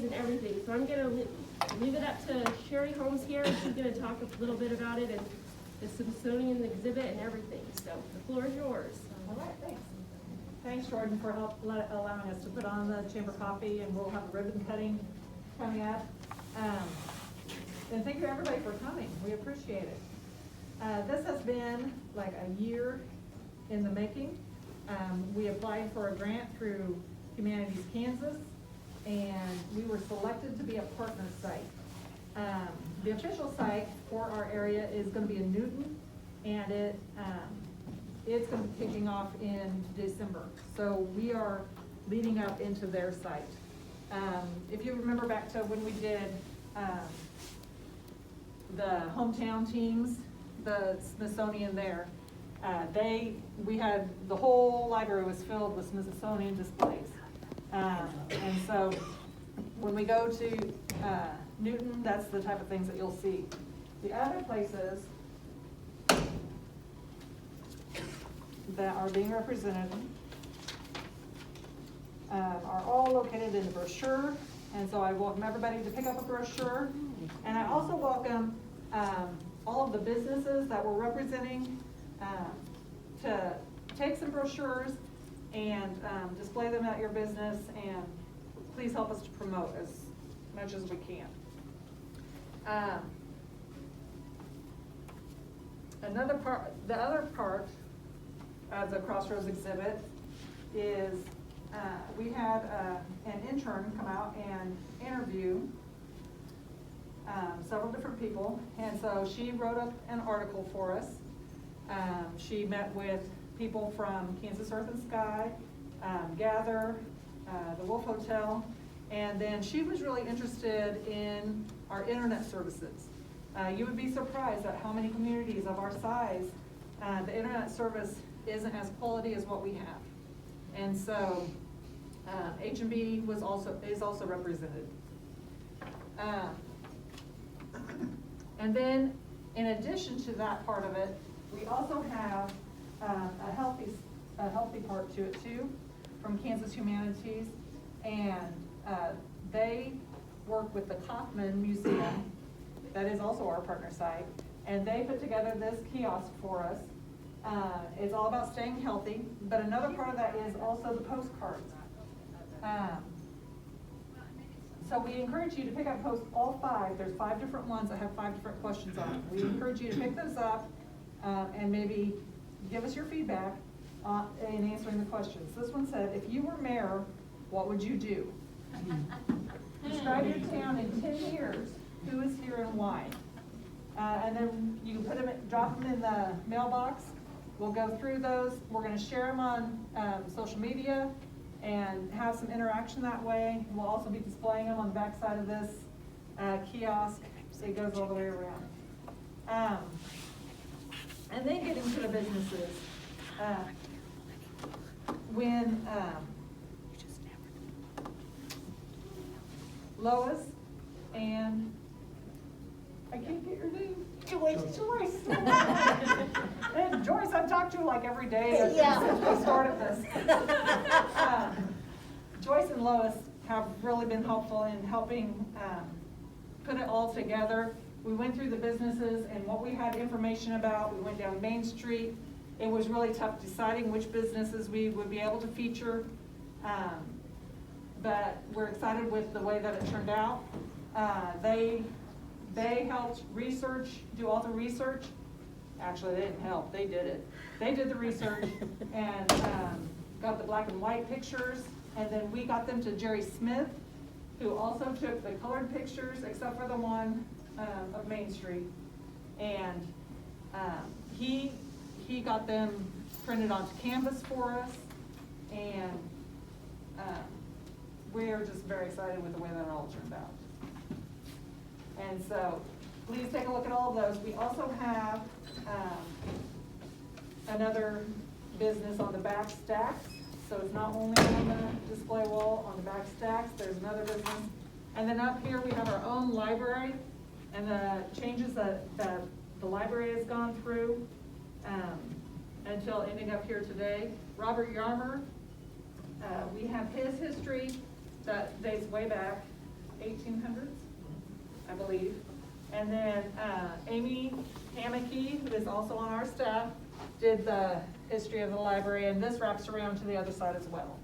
and everything. So I'm gonna leave it up to Sherry Holmes here, and she's gonna talk a little bit about it and the Smithsonian exhibit and everything. So the floor is yours. All right, thanks. Thanks, Jordan, for allowing us to put on the chamber coffee, and we'll have a ribbon cutting coming up. And thank you everybody for coming. We appreciate it. This has been like a year in the making. We applied for a grant through Humanities Kansas, and we were selected to be a partner site. The official site for our area is going to be in Newton, and it's going to be kicking off in December. So we are leading up into their site. If you remember back to when we did the hometown teams, the Smithsonian there, we had, the whole library was filled with Smithsonian displays. And so when we go to Newton, that's the type of things that you'll see. The other places that are being represented are all located in the brochure, and so I welcome everybody to pick up a brochure. And I also welcome all of the businesses that we're representing to take some brochures and display them at your business, and please help us to promote as much as we can. The other part of the Crossroads exhibit is we had an intern come out and interview several different people, and so she wrote up an article for us. She met with people from Kansas Earth and Sky, Gather, the Wolf Hotel, and then she was really interested in our internet services. You would be surprised at how many communities of our size, the internet service isn't as quality as what we have. And so H&B is also represented. And then in addition to that part of it, we also have a healthy part to it too, from Kansas Humanities, and they work with the Kaufman Museum, that is also our partner site, and they put together this kiosk for us. It's all about staying healthy, but another part of that is also the postcards. So we encourage you to pick up all 5. There's 5 different ones that have 5 different questions on it. We encourage you to pick those up and maybe give us your feedback in answering the questions. This one said, if you were mayor, what would you do? Describe your town in 10 years. Who is here and why? And then you can drop them in the mailbox. We'll go through those. We're going to share them on social media and have some interaction that way. We'll also be displaying them on the back side of this kiosk. It goes all the way around. And then getting to the businesses. When Lois and I can't get your name. Joyce. And Joyce, I talk to like every day since we started this. Joyce and Lois have really been helpful in helping put it all together. We went through the businesses and what we had information about. We went down Main Street. It was really tough deciding which businesses we would be able to feature. But we're excited with the way that it turned out. They helped do all the research. Actually, they didn't help, they did it. They did the research and got the black and white pictures, and then we got them to Jerry Smith, who also took the colored pictures, except for the one of Main Street. And he got them printed onto canvas for us, and we're just very excited with the way that it all turned out. And so, please take a look at all of those. We also have another business on the back stacks. So it's not only on the display wall, on the back stacks, there's another business. And then up here we have our own library and the changes that the library has gone through until ending up here today. Robert Yarmer, we have his history that dates way back. 1800s, I believe. And then Amy Hammocky, who is also on our staff, did the history of the library, and this wraps around to the other side as well.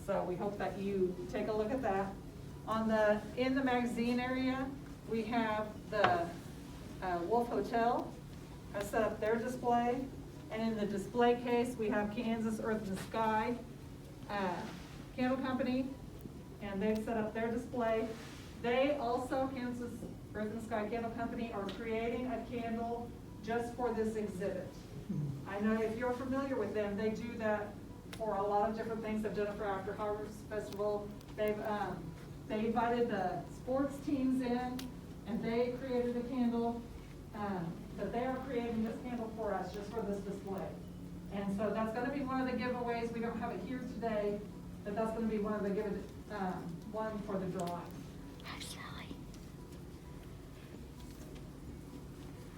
So we hope that you take a look at that. In the magazine area, we have the Wolf Hotel has set up their display. And in the display case, we have Kansas Earth and Sky Candle Company, and they've set up their display. They also, Kansas Earth and Sky Candle Company, are creating a candle just for this exhibit. I know if you're familiar with them, they do that for a lot of different things. They've done it for After Harvest Festival. They invited the sports teams in, and they created a candle. But they are creating this candle for us just for this display. And so that's going to be one of the giveaways. We don't have it here today, but that's going to be one of the one for the drawing.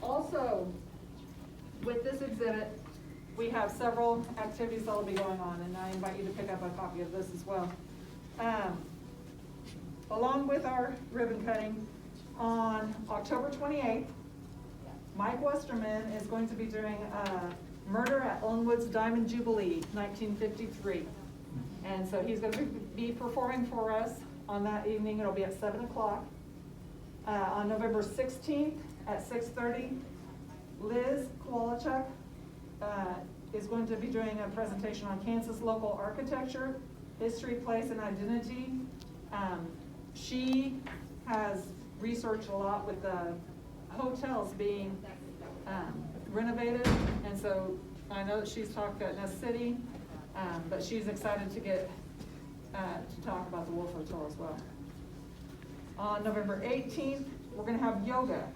Also, with this exhibit, we have several activities that will be going on, and I invite you to pick up a copy of this as well. Along with our ribbon cutting, on October 28th, Mike Westerman is going to be doing Murder at Ellinwood's Diamond Jubilee, 1953. And so he's going to be performing for us on that evening. It'll be at 7 o'clock. On November 16th at 6:30, Liz Kowalczyk is going to be doing a presentation on Kansas local architecture, history, place, and identity. She has researched a lot with the hotels being renovated, and so I know that she's talked at Nest City, but she's excited to get to talk about the Wolf Hotel as well. On November 18th, we're going to have yoga,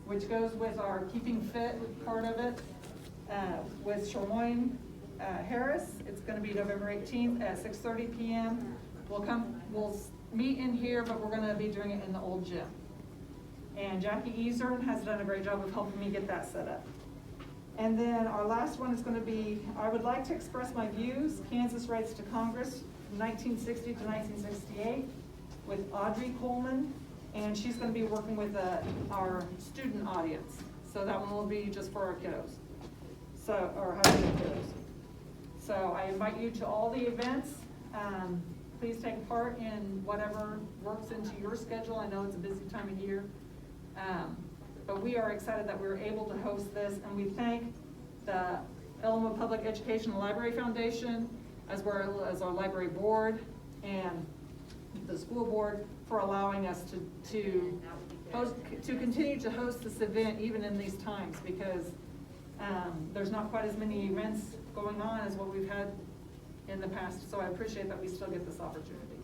which goes with our Keeping Fit part of it, with Shermoine Harris. It's going to be November 18th at 6:30 p.m. We'll meet in here, but we're going to be doing it in the old gym. And Jackie Easern has done a great job of helping me get that set up. And then our last one is going to be, I would like to express my views, Kansas Rights to Congress, from 1960 to 1968, with Audrey Coleman, and she's going to be working with our student audience. So that one will be just for our kiddos, or high school kiddos. So I invite you to all the events. Please take part in whatever works into your schedule. I know it's a busy time of year. But we are excited that we were able to host this, and we thank the Ellinwood Public Education Library Foundation, as well as our library board and the school board, for allowing us to continue to host this event even in these times, because there's not quite as many events going on as what we've had in the past. So I appreciate that we still get this opportunity.